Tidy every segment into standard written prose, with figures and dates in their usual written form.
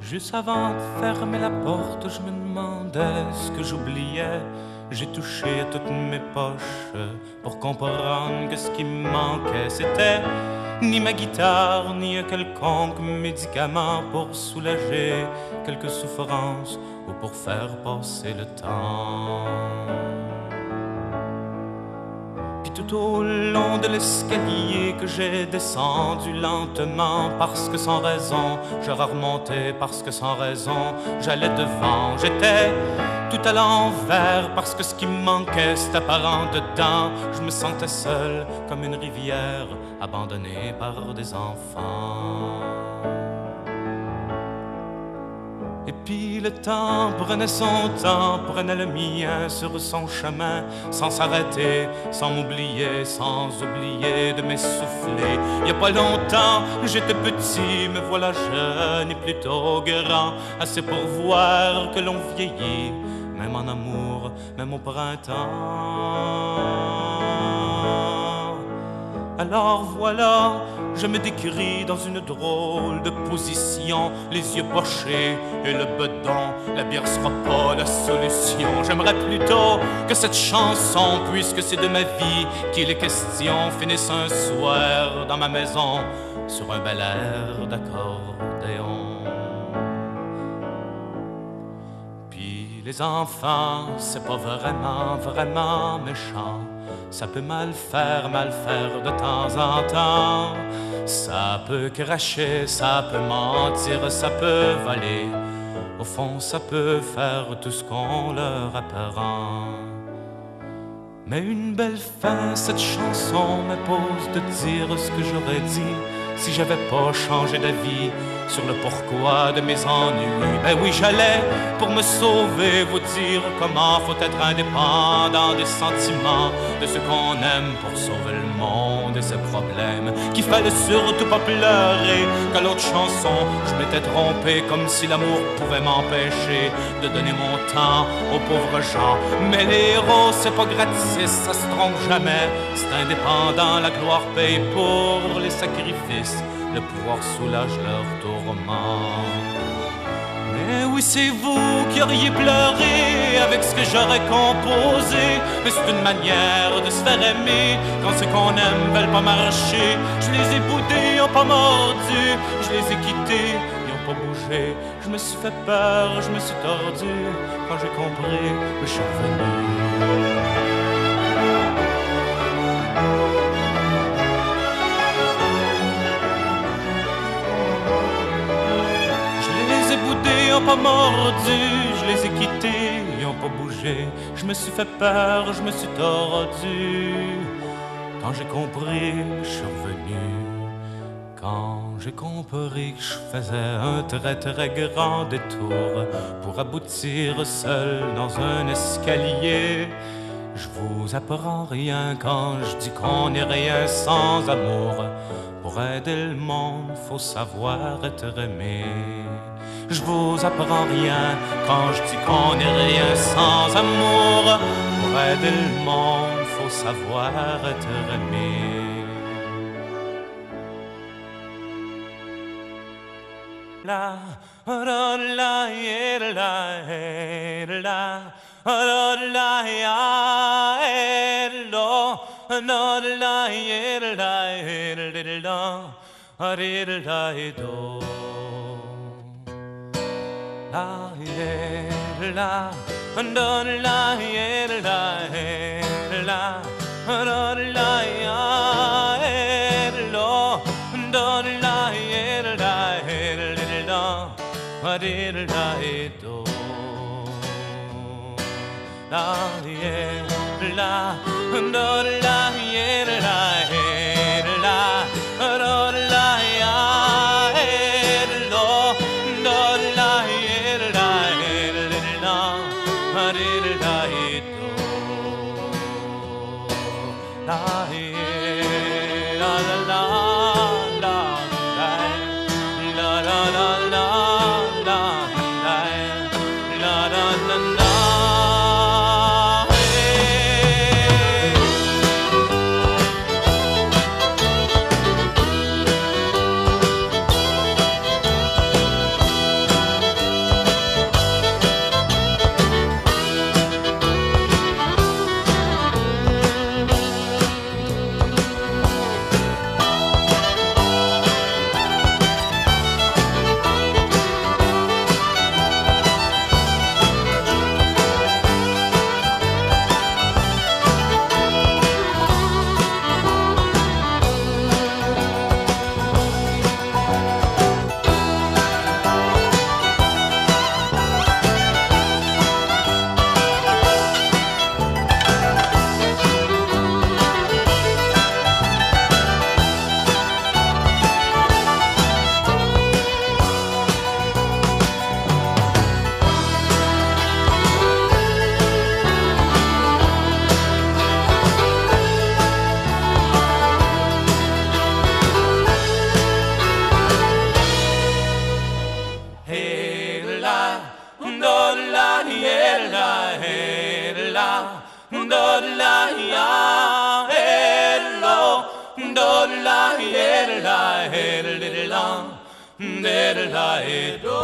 Juste avant de fermer la porte, je me demandais ce que j'oubliais. J'ai touché à toutes mes poches pour comprendre que ce qui me manquait, c'était ni ma guitare, ni un quelconque médicament pour soulager quelques souffrances ou pour faire passer le temps. Puis tout au long de l'escalier que j'ai descendu lentement, parce que sans raison je remontais, parce que sans raison j'allais devant. J'étais tout à l'envers, parce que ce qui me manquait c'était apparent dedans. Je me sentais seul comme une rivière abandonnée par des enfants. Et puis le temps prenait son temps, prenait le mien sur son chemin, sans s'arrêter, sans m'oublier, sans oublier de m'essouffler. Il y a pas longtemps, j'étais petit, me voilà jeune et plutôt grand, assez pour voir que l'on vieillit, même en amour, même au printemps. Alors voilà, je me décris dans une drôle de position, les yeux pochés et le bedon. La bière sera pas la solution. J'aimerais plutôt que cette chanson, puisque c'est de ma vie qu'il est question, finisse un soir dans ma maison sur un bel air d'accordéon. Puis les enfants, c'est pas vraiment méchant. Ça peut mal faire de temps en temps. Ça peut cracher, ça peut mentir, ça peut voler. Au fond, ça peut faire tout ce qu'on leur apprend. Mais une belle fin, cette chanson m'impose de dire ce que j'aurais dit si j'avais pas changé d'avis sur le pourquoi de mes ennuis. Ben oui, j'allais pour me sauver vous dire comment faut être indépendant des sentiments de ce qu'on aime pour sauver le monde et ses problèmes. Qu'il fallait surtout pas pleurer qu'à l'autre chanson je m'étais trompé, comme si l'amour pouvait m'empêcher de donner mon temps aux pauvres gens. Mais les héros c'est pas gratis, ça se trompe jamais, c'est indépendant, la gloire paye pour les sacrifices, le pouvoir soulage leur tourment. Mais oui, c'est vous qui auriez pleuré avec ce que j'aurais composé. Mais c'est une manière de se faire aimer quand ceux qu'on aime veulent pas marcher. Je les ai boudés, ils ont pas mordu. Je les ai quittés, ils ont pas bougé. Je me suis fait peur, je me suis tordu. Quand j'ai compris, je suis revenu. Ils ont pas mordu, je les ai quittés, ils ont pas bougé. Je me suis fait peur, je me suis tordu. Quand j'ai compris, je suis revenu. Quand j'ai compris que je faisais un très grand détour pour aboutir seul dans un escalier. Je vous apprends rien quand je dis qu'on n'est rien sans amour. Pour aider le monde, faut savoir être aimé. Je vous apprends rien quand je dis qu'on n'est rien sans amour. Pour aider le monde, faut savoir être aimé. La la la la la la de-la et do.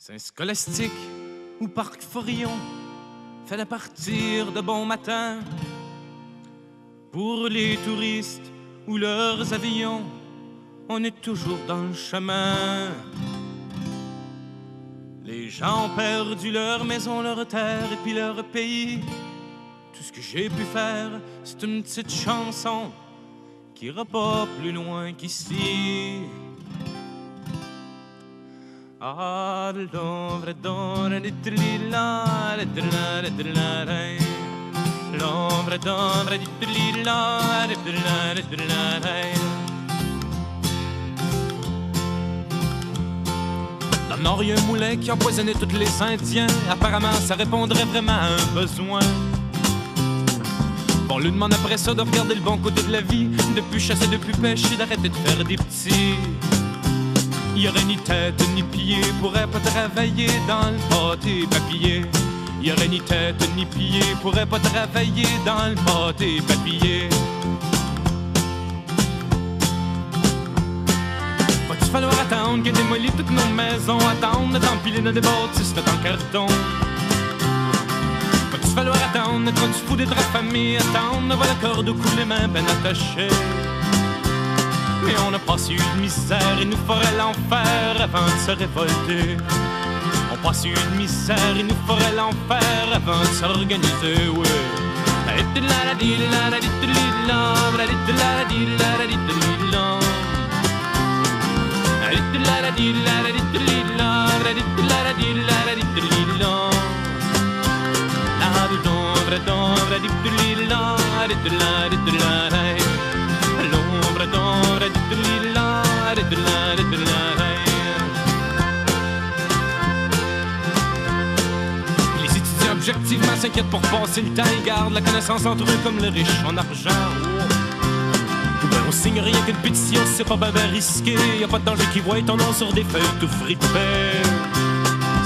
Saint-Scolastique ou Parc Forillon fallait partir de bon matin. Pour les touristes ou leurs avions, on est toujours dans le chemin. Les gens ont perdu leur maison, leur terre et puis leur pays. Tout ce que j'ai pu faire, c'est une petite chanson qui ira pas plus loin qu'ici. Ah, l'ombre d'ombre di trilla, di trilla, di trilla, l'ombre d'ombre di trilla, di trilla, di trilla. Dans le Nord, il y a un moulin qui empoisonnait tous les Indiens. Apparemment, ça répondrait vraiment à un besoin. Bon, lui demande après ça de regarder le bon côté de la vie, de plus chasser, de plus pêcher, d'arrêter de faire des petits. Il y aurait ni tête ni pied, pourrait pas travailler dans le pâté papier. Il y aurait ni tête ni pied, pourrait pas travailler dans le pâté papier. Va-tu falloir attendre que démolit toutes nos maisons, attendre d'empiler nos bâtisses en carton? Va-tu falloir attendre quand tu fous d'être affamé, attendre voir la corde au cou, les mains ben attachées? Mais on n'a pas su de misère, il nous ferait l'enfer avant de se révolter. On n'a pas su de misère, il nous ferait l'enfer avant de s'organiser, ouais. Les étudiants objectivement s'inquiètent pour passer le temps. Ils gardent la connaissance entre eux comme les riches en argent. Ben on signe rien qu'une pétition, c'est pas ben risqué. Y'a pas de danger qui voient ton nom sur des feuilles tout fripées.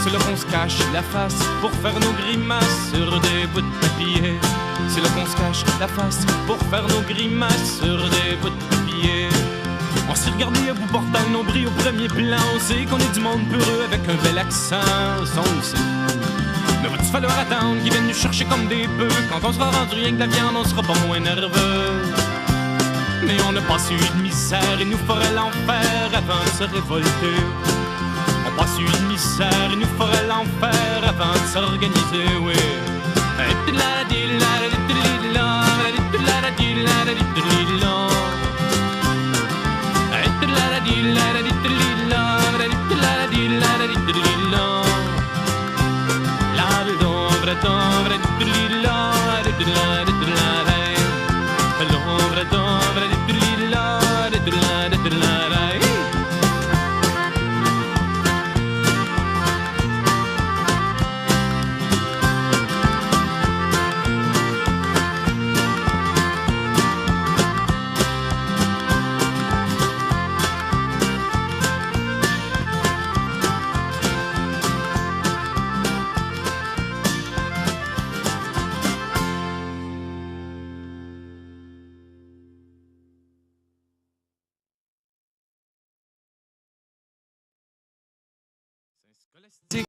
C'est là qu'on se cache la face pour faire nos grimaces sur des bouts de papier. C'est là qu'on se cache la face pour faire nos grimaces sur des bouts de papier. On s'est regardé à bout portant le nombril au premier plan. On sait qu'on est du monde peureux avec un bel accent, on le sait. Mais va-t-il falloir attendre qu'ils viennent nous chercher comme des bœufs? Quand on sera rendu rien que de la viande, on sera pas moins nerveux. Mais on n'a pas su de misère, il nous ferait l'enfer avant de se révolter. On n'a pas su de misère, il nous ferait l'enfer avant de s'organiser, oui. Saint-Scolastique